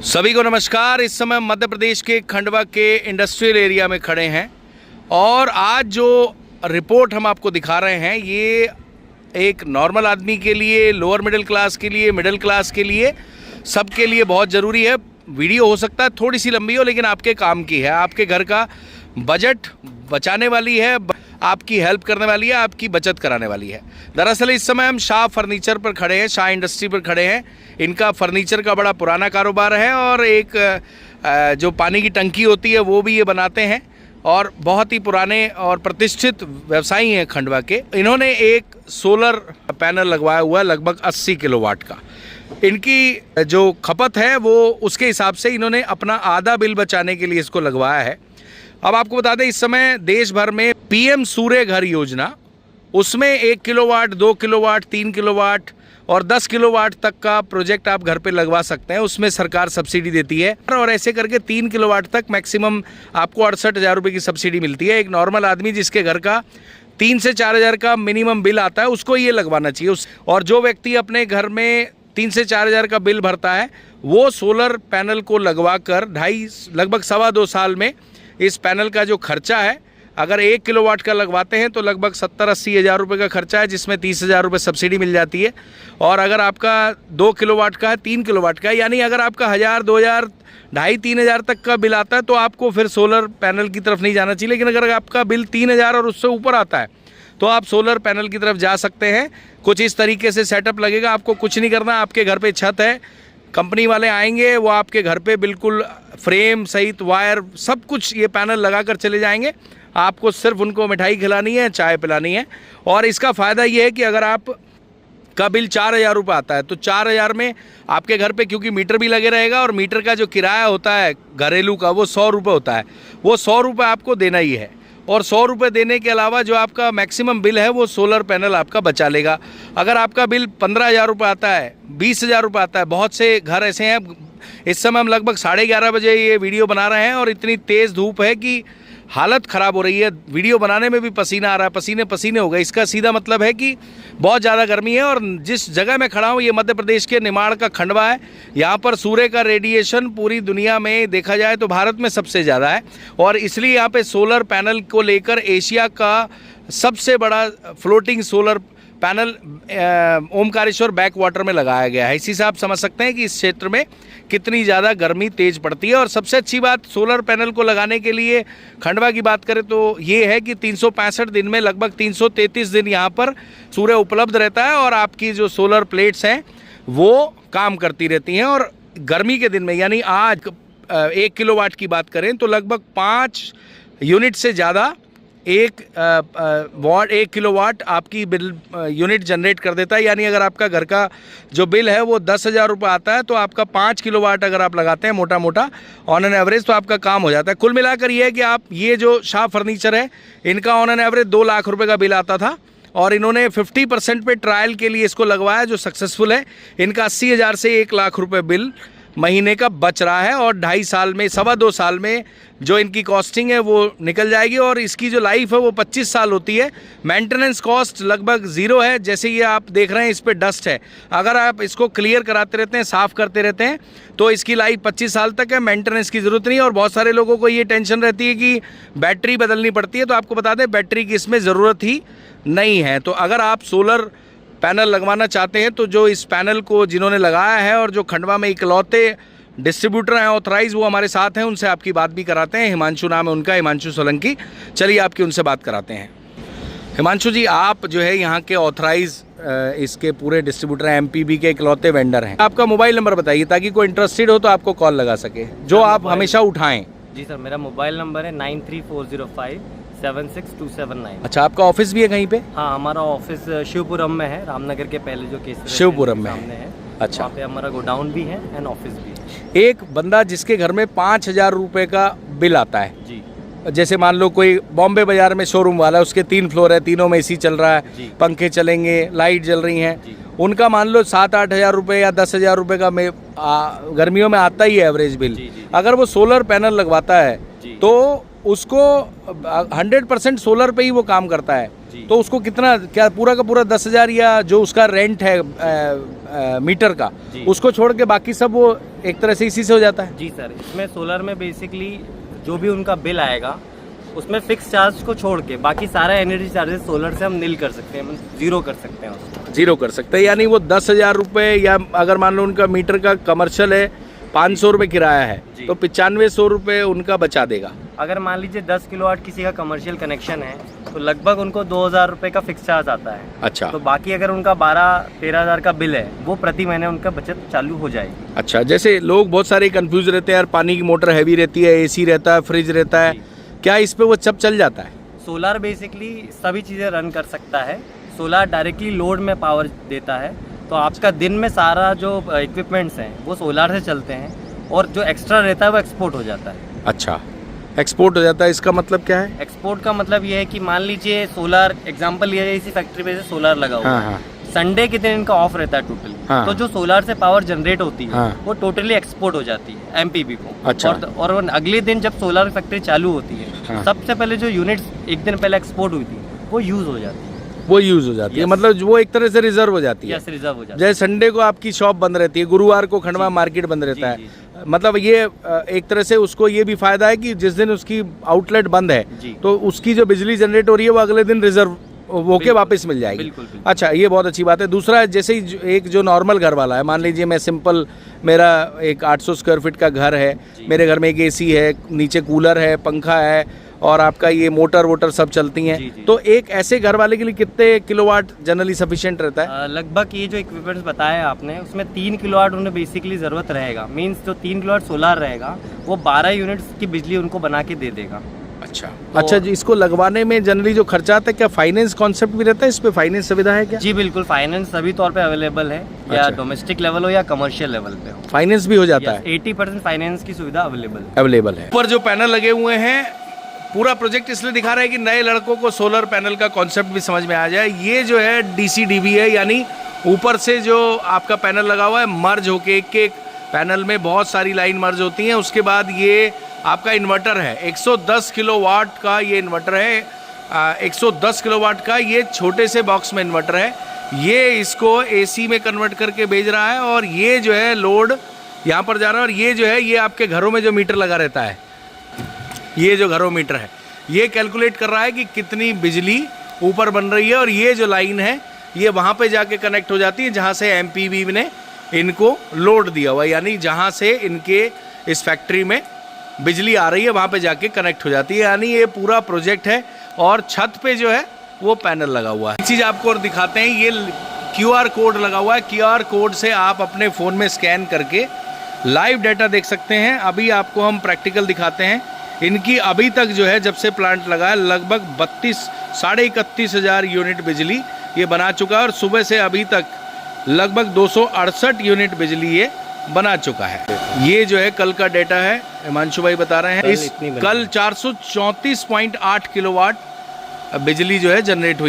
सभी को नमस्कार। इस समय मध्य प्रदेश के खंडवा के इंडस्ट्रियल एरिया में खड़े हैं और आज जो रिपोर्ट हम आपको दिखा रहे हैं ये एक नॉर्मल आदमी के लिए, लोअर मिडिल क्लास के लिए, मिडिल क्लास के लिए, सबके लिए बहुत ज़रूरी है। वीडियो हो सकता है थोड़ी सी लंबी हो लेकिन आपके काम की है, आपके घर का बजट बचाने वाली है, आपकी हेल्प करने वाली है, आपकी बचत कराने वाली है। दरअसल इस समय हम शाह फर्नीचर पर खड़े हैं, शाह इंडस्ट्री पर खड़े हैं। इनका फर्नीचर का बड़ा पुराना कारोबार है और एक जो पानी की टंकी होती है वो भी ये बनाते हैं और बहुत ही पुराने और प्रतिष्ठित व्यवसायी हैं खंडवा के। इन्होंने एक सोलर पैनल लगवाया हुआ है लगभग 80 किलोवाट का। इनकी जो खपत है वो उसके हिसाब से इन्होंने अपना आधा बिल बचाने के लिए इसको लगवाया है। अब आपको बता दें इस समय देश भर में पीएम सूर्य घर योजना, उसमें 1 किलोवाट, 2 किलोवाट, 3 किलोवाट और 10 किलोवाट तक का प्रोजेक्ट आप घर पे लगवा सकते हैं। उसमें सरकार सब्सिडी देती है और ऐसे करके 3 किलोवाट तक मैक्सिमम आपको 68,000 रुपये की सब्सिडी मिलती है। एक नॉर्मल आदमी जिसके घर का 3 से 4,000 का मिनिमम बिल आता है उसको ये लगवाना चाहिए। और जो व्यक्ति अपने घर में 3 से 4,000 का बिल भरता है वो सोलर पैनल को लगवा कर लगभग 2.25 साल में इस पैनल का जो खर्चा है, अगर 1 किलोवाट का लगवाते हैं तो लगभग 70-80 हज़ार रुपये का खर्चा है, जिसमें 30,000 रुपये सब्सिडी मिल जाती है। और अगर आपका 2 किलोवाट का है, 3 किलोवाट का है, यानी अगर आपका 1,000, 2,000, 2,500-3,000 तक का बिल आता है तो आपको फिर सोलर पैनल की तरफ नहीं जाना चाहिए। लेकिन अगर आपका बिल 3,000 और उससे ऊपर आता है तो आप सोलर पैनल की तरफ जा सकते हैं। कुछ इस तरीके से सेटअप लगेगा, आपको कुछ नहीं करना। आपके घर पे छत है, कंपनी वाले आएंगे, वो आपके घर पे बिल्कुल फ्रेम सहित वायर सब कुछ ये पैनल लगा कर चले जाएंगे। आपको सिर्फ उनको मिठाई खिलानी है, चाय पिलानी है। और इसका फ़ायदा ये है कि अगर आप का बिल 4,000 रुपये आता है तो 4,000 में आपके घर पे क्योंकि मीटर भी लगे रहेगा और मीटर का जो किराया होता है घरेलू का वो 100 रुपये होता है, वो 100 रुपये आपको देना ही है। और 100 रुपये देने के अलावा जो आपका मैक्सिमम बिल है वो सोलर पैनल आपका बचा लेगा। अगर आपका बिल 15,000 रुपये आता है, 20,000 रुपये आता है, बहुत से घर ऐसे हैं। इस समय हम लगभग 11:30 बजे ये वीडियो बना रहे हैं और इतनी तेज़ धूप है कि हालत ख़राब हो रही है। वीडियो बनाने में भी पसीना आ रहा है, पसीने पसीने हो गए। इसका सीधा मतलब है कि बहुत ज़्यादा गर्मी है। और जिस जगह मैं खड़ा हूँ ये मध्य प्रदेश के निमाड़ का खंडवा है। यहाँ पर सूर्य का रेडिएशन पूरी दुनिया में देखा जाए तो भारत में सबसे ज़्यादा है और इसलिए यहाँ पे सोलर पैनल को लेकर एशिया का सबसे बड़ा floating solar panel Omkareshwar back water में लगाया गया है। इसी से आप समझ सकते हैं कि इस क्षेत्र में कितनी ज़्यादा गर्मी तेज़ पड़ती है। और सबसे अच्छी बात सोलर पैनल को लगाने के लिए खंडवा की बात करें तो ये है कि 365 दिन में लगभग 333 दिन यहाँ पर सूर्य उपलब्ध रहता है और आपकी जो सोलर प्लेट्स हैं वो काम करती रहती हैं। और गर्मी के दिन में यानी आज 1 किलोवाट की बात करें तो लगभग 5 यूनिट से ज़्यादा 1 किलोवाट आपकी बिल यूनिट जनरेट कर देता है। यानी अगर आपका घर का जो बिल है वो 10,000 रुपये आता है तो आपका 5 किलोवाट अगर आप लगाते हैं मोटा मोटा ऑन एन एवरेज तो आपका काम हो जाता है। कुल मिलाकर ये है कि आप ये जो शाह फर्नीचर है इनका ऑन एन एवरेज 2 लाख रुपये का बिल आता था और इन्होंने 50% पे ट्रायल के लिए इसको लगवाया जो सक्सेसफुल है। इनका 80,000 से 1 लाख रुपये बिल महीने का बच रहा है और 2.5 साल में 2.25 साल में जो इनकी कॉस्टिंग है वो निकल जाएगी और इसकी जो लाइफ है वो 25 साल होती है। मेंटेनेंस कॉस्ट लगभग 0 है। जैसे ये आप देख रहे हैं इस पे डस्ट है, अगर आप इसको क्लियर कराते रहते हैं, साफ़ करते रहते हैं तो इसकी लाइफ 25 साल तक है। मेंटेनेंस की ज़रूरत नहीं। और बहुत सारे लोगों को ये टेंशन रहती है कि बैटरी बदलनी पड़ती है, तो आपको बता दें बैटरी की इसमें ज़रूरत ही नहीं है। तो अगर आप सोलर पैनल लगवाना चाहते हैं तो जो इस पैनल को जिन्होंने लगाया है और जो खंडवा में इकलौते डिस्ट्रीब्यूटर हैं ऑथराइज, वो हमारे साथ हैं, उनसे आपकी बात भी कराते हैं। हिमांशु नाम है उनका, हिमांशु सोलंकी। चलिए आपकी उनसे बात कराते हैं। हिमांशु जी, आप जो है यहाँ के ऑथराइज इसके पूरे डिस्ट्रीब्यूटर हैं, MPB के इकलौते वेंडर हैं। आपका मोबाइल नंबर बताइए ताकि कोई इंटरेस्टेड हो तो आपको कॉल लगा सके, जो आप हमेशा उठाएँ। जी सर, मेरा मोबाइल नंबर है 9340576279। अच्छा, आपका ऑफिस भी है कहीं पे? हाँ, हमारा ऑफिस शिवपुरम में है, रामनगर के पहले जो केस शिवपुरम में है। अच्छा, वहाँ पे हमारा गोडाउन भी है एंड ऑफिस भी है। एक बंदा जिसके घर में 5,000 रुपये का बिल आता है, जी, जैसे मान लो कोई बॉम्बे बाजार में शोरूम वाला है, उसके 3 फ्लोर है, तीनों में AC चल रहा है, पंखे चलेंगे, लाइट जल रही हैं, उनका मान लो 7-8 हज़ार रुपये या 10,000 रुपये का गर्मियों में आता ही है एवरेज बिल। अगर वो सोलर पैनल लगवाता है तो उसको 100% सोलर पे ही वो काम करता है, जी। तो उसको कितना, क्या पूरा का पूरा 10,000 या जो उसका रेंट है मीटर का, जी। उसको छोड़ के बाकी सब वो एक तरह से इसी से हो जाता है? जी सर, इसमें सोलर में बेसिकली जो भी उनका बिल आएगा उसमें फिक्स चार्ज को छोड़ के बाकी सारा एनर्जी चार्जेस सोलर से हम नील कर सकते हैं, जीरो कर सकते हैं उसको। जीरो कर सकते हैं, यानी वो 10,000 रुपये, या अगर मान लो उनका मीटर का कमर्शियल है 500 रुपये किराया है, जी। तो 9500 रुपये उनका बचा देगा। अगर मान लीजिए 10 किलोवाट किसी का कमर्शियल कनेक्शन है तो लगभग उनको 2,000 रुपये का फिक्स चार्ज आता है। अच्छा। तो बाकी अगर उनका 12-13 हज़ार का बिल है वो प्रति महीने उनका बचत चालू हो जाएगी। अच्छा, जैसे लोग बहुत सारे कंफ्यूज रहते हैं, यार पानी की मोटर हैवी रहती है, एसी रहता है, फ्रिज रहता है, जी। क्या इस पे वो सब चल जाता है? सोलार बेसिकली सभी चीज़ें रन कर सकता है। सोलार डायरेक्टली लोड में पावर देता है, तो आपका दिन में सारा जो इक्विपमेंट्स हैं वो सोलार से चलते हैं, और जो एक्स्ट्रा रहता है वो एक्सपोर्ट हो जाता है। अच्छा, एक्सपोर्ट हो जाता है, इसका मतलब क्या है? एक्सपोर्ट का मतलब ये है कि मान लीजिए सोलार एग्जांपल लिया जाए, इसी फैक्ट्री पे से सोलार लगा हुआ हाँ है, हाँ संडे के दिन इनका ऑफ रहता है टोटली, हाँ। तो जो सोलार से पावर जनरेट होती है हाँ। वो टोटली एक्सपोर्ट हो जाती है एमपीबी को। अच्छा। और अगले दिन जब सोलार फैक्ट्री चालू होती है, हाँ। सबसे पहले जो यूनिट्स एक दिन पहले एक्सपोर्ट हुई थी वो यूज हो जाती है, वो यूज हो जाती है, Yes। मतलब वो एक तरह से रिजर्व हो जाती है। या रिजर्व हो जाती है। जैसे संडे को आपकी शॉप बंद रहती है, गुरुवार को खंडवा जी। मार्केट बंद रहता जी, है, मतलब ये एक तरह से उसको ये भी फायदा है कि जिस दिन उसकी आउटलेट बंद है जी। तो उसकी जो बिजली जनरेट हो रही है वो अगले दिन रिजर्व होके बिल्कुल, वापस मिल जाएगी। बिल्कुल, बिल्कुल। अच्छा, ये बहुत अच्छी बात है। दूसरा, जैसे ही एक जो नॉर्मल घर वाला है, मान लीजिए मैं सिंपल, मेरा एक 800 स्क्वायर फीट का घर है, जी। मेरे घर में एक एसी है, नीचे कूलर है, पंखा है, और आपका ये मोटर वोटर सब चलती हैं, जी, जी। तो एक ऐसे घर वाले के लिए कितने किलोवाट जनरली सफिशिएंट रहता है? लगभग ये जो इक्विपमेंट्स बताया आपने उसमें 3 किलोवाट उन्हें बेसिकली ज़रूरत रहेगा। मींस जो 3 किलोवाट सोलार रहेगा वो 12 यूनिट्स की बिजली उनको बना के दे देगा। अच्छा अच्छा जी, इसको लगवाने में जनरली जो खर्चा आता है, क्या फाइनेंस कॉन्सेप्ट भी रहता है, इस पे फाइनेंस सुविधा है क्या? जी बिल्कुल, फाइनेंस सभी तौर पे अवेलेबल है, या अच्छा। डोमेस्टिक लेवल हो या कमर्शियल लेवल पे हो। फाइनेंस भी हो जाता है? 80% फाइनेंस की सुविधा अवेलेबल है। अवेलेबल है। ऊपर जो पैनल लगे हुए हैं, पूरा प्रोजेक्ट इसलिए दिखा रहा है कि नए लड़कों को सोलर पैनल का कॉन्सेप्ट भी समझ में आ जाए। ये जो है DCDB है, यानी ऊपर से जो आपका पैनल लगा हुआ है मर्ज होके एक पैनल में बहुत सारी लाइन मर्ज होती हैं। उसके बाद ये आपका इन्वर्टर है, 110 किलोवाट का ये इन्वर्टर है, 110 किलोवाट का ये छोटे से बॉक्स में इन्वर्टर है। ये इसको AC में कन्वर्ट करके भेज रहा है, और ये जो है लोड यहाँ पर जा रहा है, और ये जो है ये आपके घरों में जो मीटर लगा रहता है, ये जो घरों मीटर है, ये कैलकुलेट कर रहा है कि कितनी बिजली ऊपर बन रही है, और ये जो लाइन है ये वहाँ पे जाके कनेक्ट हो जाती है जहाँ से MPB ने इनको लोड दिया हुआ है, यानी जहाँ से इनके इस फैक्ट्री में बिजली आ रही है वहाँ पे जाके कनेक्ट हो जाती है। यानी ये पूरा प्रोजेक्ट है, और छत पे जो है वो पैनल लगा हुआ है। एक चीज़ आपको और दिखाते हैं, ये QR कोड लगा हुआ है। QR कोड से आप अपने फ़ोन में स्कैन करके लाइव डाटा देख सकते हैं। अभी आपको हम प्रैक्टिकल दिखाते हैं। इनकी अभी तक जो है, जब से प्लांट लगा है, लगभग 31,500 यूनिट बिजली ये बना चुका है, और सुबह से अभी तक लगभग 268 यूनिट बिजली ये बना चुका है। ये जो है कल का डाटा है, हिमांशु भाई बता रहे हैं, कल 434.8 किलोवाट बिजली जो है जनरेट हुई।